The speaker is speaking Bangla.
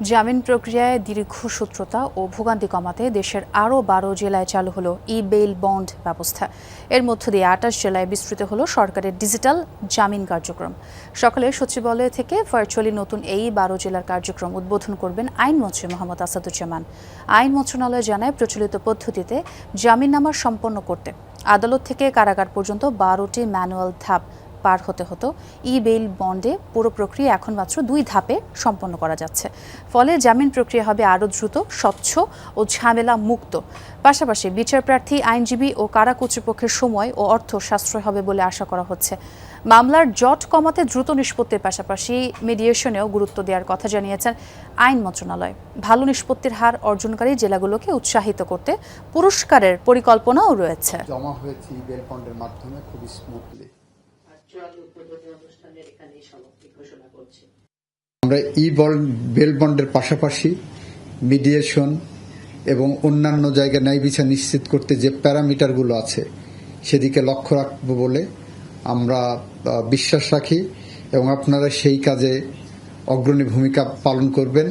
জামিন প্রক্রিয়ায় দীর্ঘসূত্রতা ও ভোগান্তি কমাতে দেশের আরও 12 জেলায় চালু হলো ই-বেইল বন্ড ব্যবস্থা। এর মধ্য দিয়ে 28 জেলায় বিস্তৃত হলো সরকারের ডিজিটাল জামিন কার্যক্রম। সকালে সচিবালয় থেকে ভার্চুয়ালি নতুন এই 12 জেলার কার্যক্রম উদ্বোধন করবেন আইনমন্ত্রী মোহাম্মদ আসাদুজ্জামান। আইন মন্ত্রণালয় জানায়, প্রচলিত পদ্ধতিতে জামিননামা সম্পন্ন করতে আদালত থেকে কারাগার পর্যন্ত 12টি ম্যানুয়াল ধাপ পার হতে হতো। ই-বেইল বন্ডে পুরো প্রক্রিয়া এখন মাত্র 2 ধাপে সম্পন্ন করা যাচ্ছে। ফলে জামিন প্রক্রিয়া হবে আরও দ্রুত, স্বচ্ছ ও ঝামেলা মুক্ত। পাশাপাশি বিচারপ্রার্থী, আইনজীবী ও কারা কর্তৃপক্ষের সময় ও অর্থ সাশ্রয় হবে বলে আশা করা হচ্ছে। মামলার জট কমাতে দ্রুত নিষ্পত্তির পাশাপাশি মিডিয়েশনেও গুরুত্ব দেওয়ার কথা জানিয়েছেন আইন মন্ত্রণালয়। ভালো নিষ্পত্তির হার অর্জনকারী জেলাগুলোকে উৎসাহিত করতে পুরস্কারের পরিকল্পনাও রয়েছে। জমা হয়েছে ই-বেইল বন্ডের মাধ্যমে খুব স্মুথলি। আমরা ই-বেইল বন্ডের পাশাপাশি মিডিয়েশন এবং অন্যান্য জায়গায় ন্যায় বিচার নিশ্চিত করতে যে প্যারামিটারগুলো আছে সেদিকে লক্ষ্য রাখব বলে আমরা বিশ্বাস রাখি এবং আপনারা সেই কাজে অগ্রণী ভূমিকা পালন করবেন।